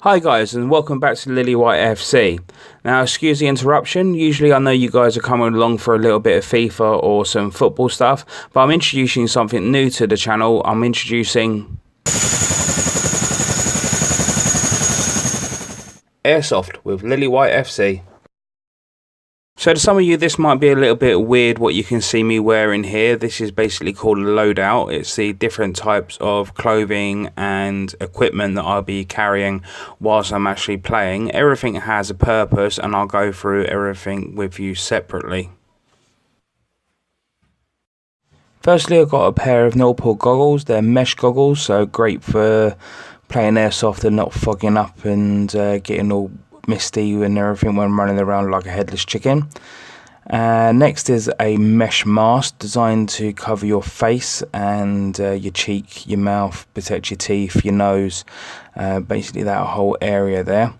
Hi guys, and welcome back to LilywhiteFC. Now, excuse the interruption. Usually I know you guys are coming along for a little bit of FIFA or some football stuff, but I'm introducing something new to the channel. I'm introducing Airsoft with LilywhiteFC. So to some of you, this might be a little bit weird what you can see me wearing here. This is basically called a loadout. It's the different types of clothing and equipment that I'll be carrying whilst I'm actually playing. Everything has a purpose, and I'll go through everything with you separately. Firstly, I've got a pair of no-pull goggles. They're mesh goggles, so great for playing airsoft and not fogging up and getting all misty and everything when running around like a headless chicken. Next is a mesh mask designed to cover your face and your cheek, your mouth, protect your teeth, your nose, basically that whole area there.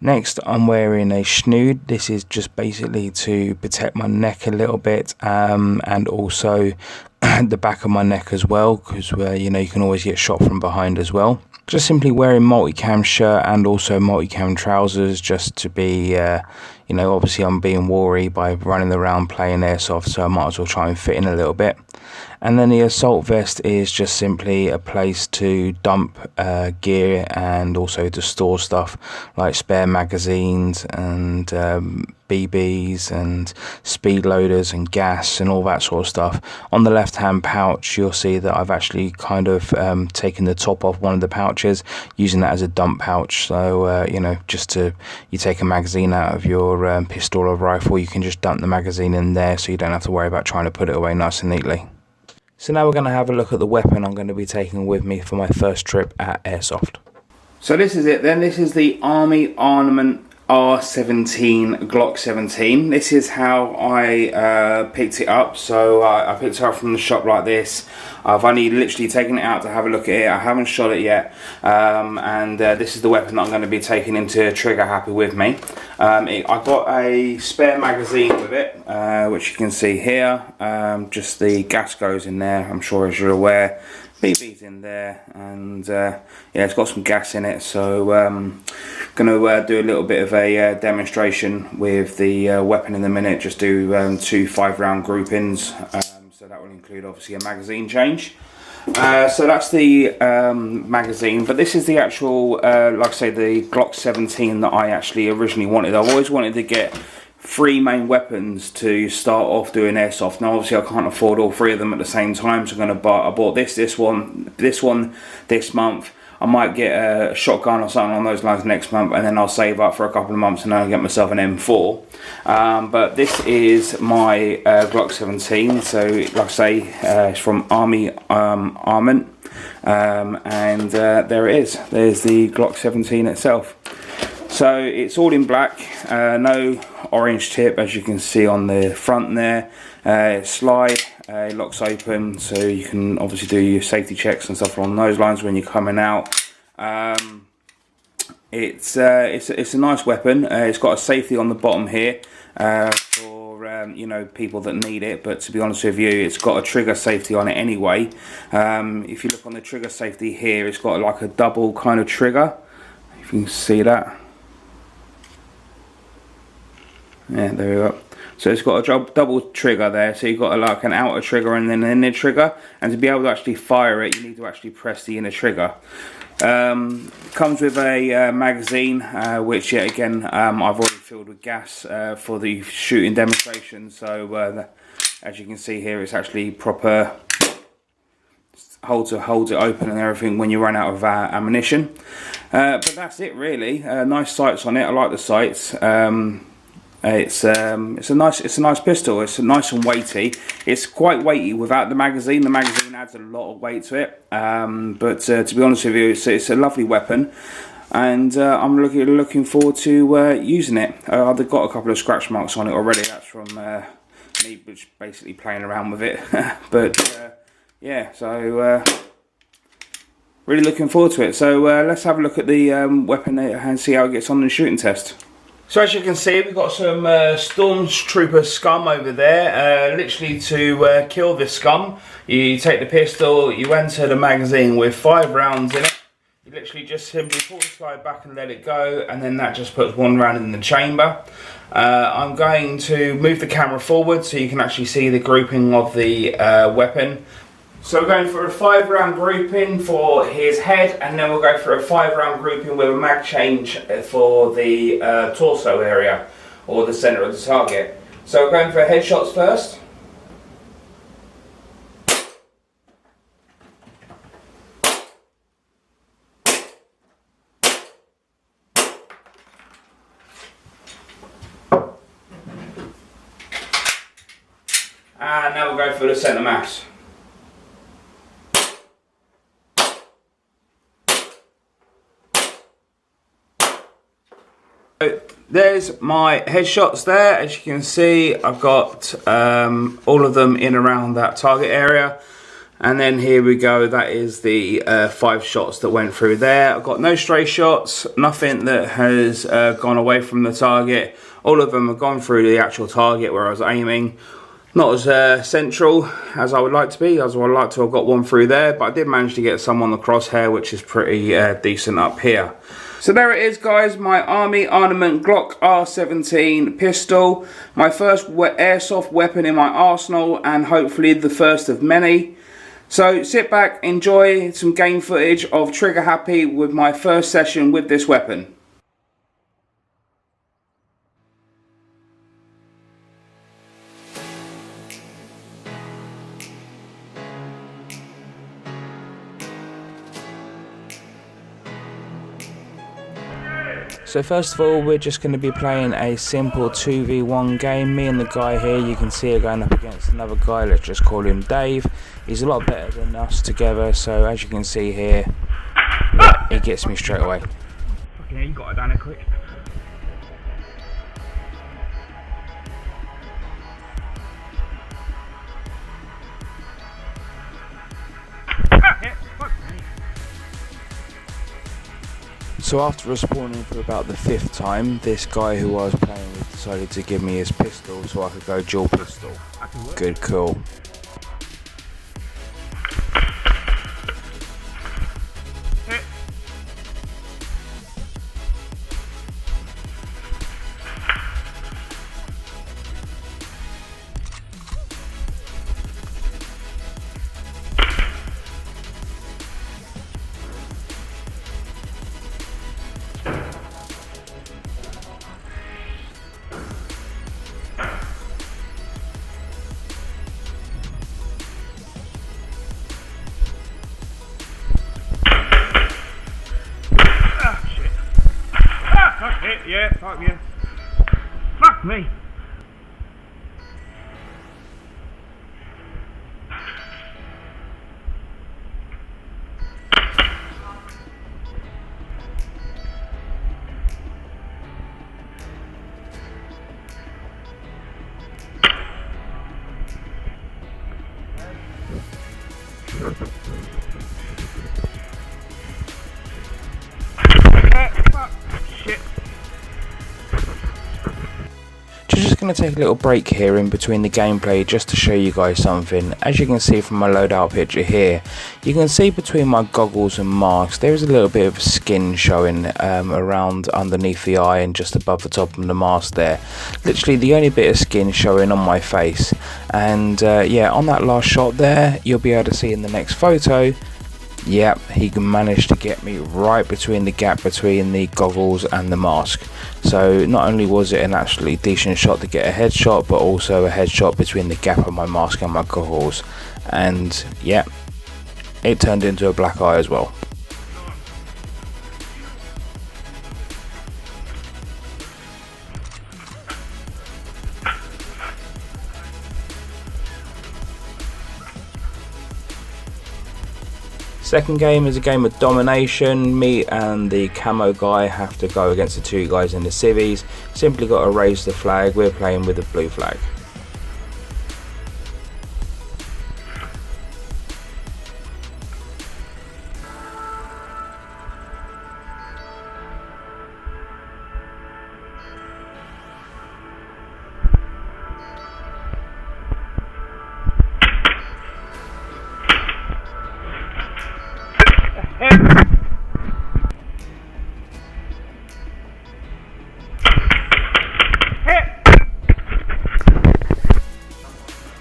Next, I'm wearing a snood. This is just basically to protect my neck a little bit, and also the back of my neck as well, because you know, you can always get shot from behind as well. Just simply wearing multicam shirt and also multicam trousers, just to be, you know, obviously I'm being wary by running around playing airsoft, so I might as well try and fit in a little bit. And then the assault vest is just simply a place to dump gear and also to store stuff like spare magazines and BBs and speed loaders and gas and all that sort of stuff. On the left hand pouch, you'll see that I've actually kind of taken the top off one of the pouches, using that as a dump pouch. So you know, just to, you take a magazine out of your pistol or rifle, you can just dump the magazine in there, so you don't have to worry about trying to put it away nice and neatly. So now we're going to have a look at the weapon I'm going to be taking with me for my first trip at Airsoft. So this is it then. This is the Army Armament R17 Glock 17. This is how I picked it up. So I picked it up from the shop like this. I've only literally taken it out to have a look at it. I haven't shot it yet, and this is the weapon that I'm going to be taking into Trigger Happy with me. I got a spare magazine with it, which you can see here. Just the gas goes in there, I'm sure, as you're aware. BB's in there, and yeah, it's got some gas in it, so gonna do a little bit of a demonstration with the weapon in a minute. Just do 2 5-round groupings, so that will include obviously a magazine change. So that's the magazine, but this is the actual, like I say, the Glock 17 that I actually originally wanted. I've always wanted to get 3 main weapons to start off doing airsoft. Now obviously I can't afford all 3 of them at the same time, so I bought this one this month. I might get a shotgun or something on those lines next month, and then I'll save up for a couple of months and I'll get myself an M4. But this is my Glock 17, so like I say, it's from Army Armament, and there it is. There's the Glock 17 itself. So it's all in black, no orange tip, as you can see on the front there. Slide, it locks open, so you can obviously do your safety checks and stuff along those lines when you're coming out. It's a nice weapon. It's got a safety on the bottom here for you know, people that need it, but to be honest with you, it's got a trigger safety on it anyway. If you look on the trigger safety here, it's got like a double kind of trigger, if you can see that. Yeah, there we go. So it's got a double trigger there, so you've got like an outer trigger and then an inner trigger, and to be able to actually fire it, you need to actually press the inner trigger. Comes with a magazine, which yet again I've already filled with gas for the shooting demonstration, so as you can see here, it's actually proper, holds it open and everything when you run out of ammunition. But that's it really. Nice sights on it, I like the sights. It's a nice pistol. It's nice and weighty. It's quite weighty without the magazine. The magazine adds a lot of weight to it. But to be honest with you, it's a lovely weapon, and I'm looking forward to using it. I've got a couple of scratch marks on it already. That's from me just basically playing around with it. But yeah, so really looking forward to it. So let's have a look at the weapon and see how it gets on the shooting test. So as you can see, we've got some Stormtrooper scum over there. Literally, to kill this scum, you take the pistol, you enter the magazine with 5 rounds in it. You You literally just simply pull the slide back and let it go, and then that just puts one round in the chamber. I'm going to move the camera forward so you can actually see the grouping of the weapon. So we're going for a 5-round grouping for his head, and then we'll go for a 5-round grouping with a mag change for the torso area, or the centre of the target. So we're going for headshots first. And now we'll go for the centre mass. So there's my headshots there. As you can see, I've got all of them in around that target area. And then here we go, that is the 5 shots that went through there. I've got no stray shots, nothing that has gone away from the target. All of them have gone through the actual target where I was aiming. Not as central as I would like to be, as I would like to have got one through there, but I did manage to get some on the crosshair, which is pretty decent up here. So there it is, guys, my Army Armament Glock R17 pistol, my first airsoft weapon in my arsenal, and hopefully the first of many. So sit back, enjoy some game footage of Trigger Happy with my first session with this weapon. So first of all, we're just going to be playing a simple 2v1 game. Me and the guy here, you can see, are going up against another guy. Let's just call him Dave. He's a lot better than us together, so as you can see here, yeah, he gets me straight away. Fucking hell, you got it down there quick. So after respawning for about the 5th time, this guy who I was playing with decided to give me his pistol so I could go dual pistol. Good call. Yeah, fuck you. Fuck me. Just going to take a little break here in between the gameplay just to show you guys something. As you can see from my loadout picture here, you can see between my goggles and mask there is a little bit of skin showing around underneath the eye and just above the top of the mask there. Literally the only bit of skin showing on my face. And yeah, on that last shot there, you'll be able to see in the next photo, yep, he managed to get me right between the gap between the goggles and the mask. So not only was it an absolutely decent shot to get a headshot, but also a headshot between the gap of my mask and my goggles. And yeah, it turned into a black eye as well. Second game is a game of domination. Me and the camo guy have to go against the 2 guys in the civvies. Simply got to raise the flag. We're playing with the blue flag.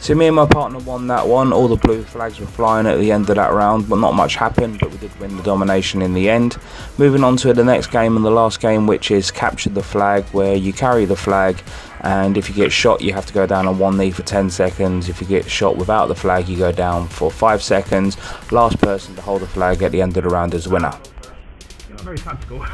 So me and my partner won that one. All the blue flags were flying at the end of that round, but not much happened, but we did win the domination in the end. Moving on to the next game and the last game, which is capture the flag, where you carry the flag, and if you get shot you have to go down on one knee for 10 seconds. If you get shot without the flag you go down for 5 seconds. Last person to hold the flag at the end of the round is winner. You're not very tactical.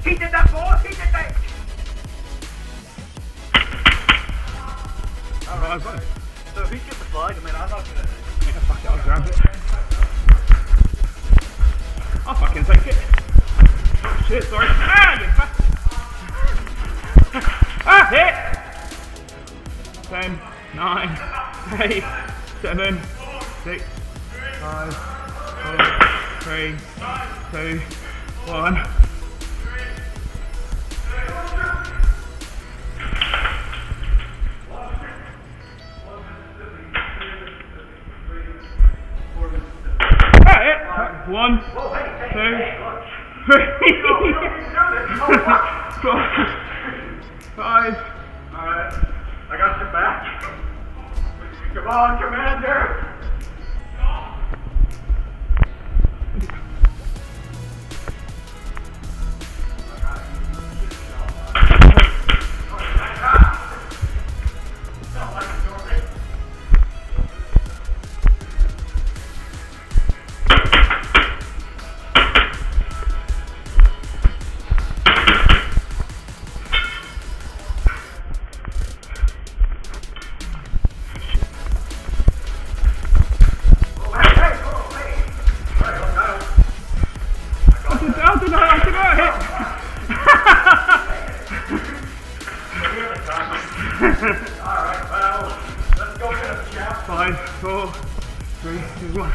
He did that, boy! He did that! Alright, so if he gets the flag, I mean, I'm not gonna... Yeah, fuck it, I'll grab it. I'll fucking take it. Oh shit, sorry. Ah, you bastard! Ah, hit! 10, 9, 8, 7, 6, 5, 4, 3, 2, 1. One, 2, 3, 4, 5. Alright, I got your back. Come on, Commander! Alright, well, let's go get a chap. 5, 4, 3, 2, 1.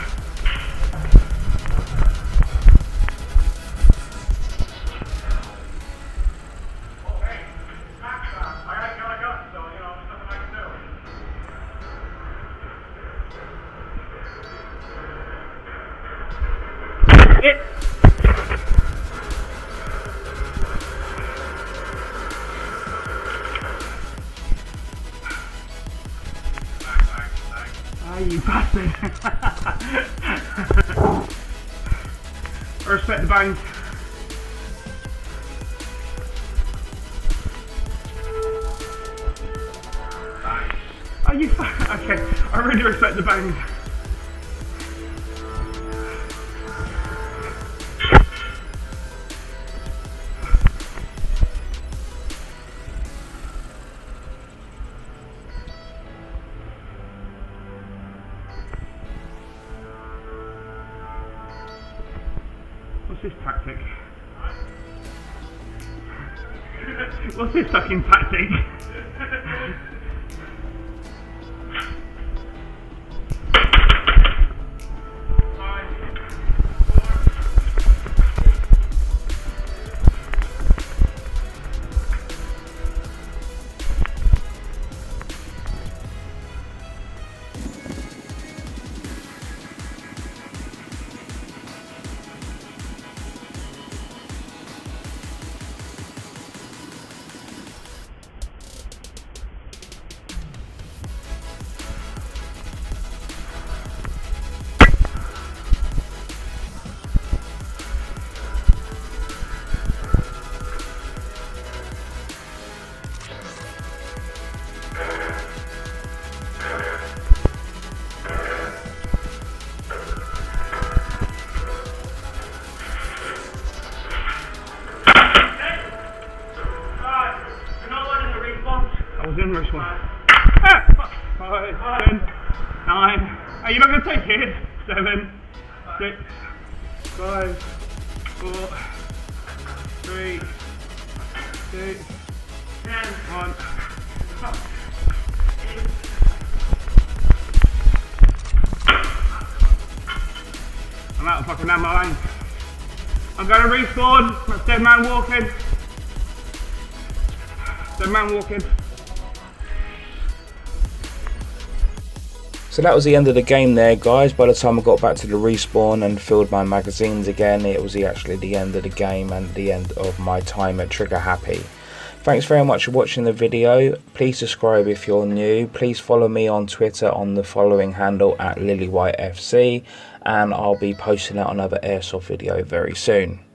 Okay, smack shot. I gotta kill a gun, so, you know, there's nothing I can do. Ah, you bastard! I respect the bangs. Are you okay? I really respect the bangs. What's this tactic? What's this fucking tactic? This one. Ah, 5, 10, 9. Are you not going to take it? 7, 6, 5, 4, 3, 2, 1. I'm out of fucking ammo line. I'm gonna respawn. That's dead man walking. Dead man walking. So that was the end of the game there, guys. By the time I got back to the respawn and filled my magazines again, it was actually the end of the game and the end of my time at Trigger Happy. Thanks very much for watching the video. Please subscribe if you're new. Please follow me on Twitter on the following handle at LilywhiteFC, and I'll be posting out another Airsoft video very soon.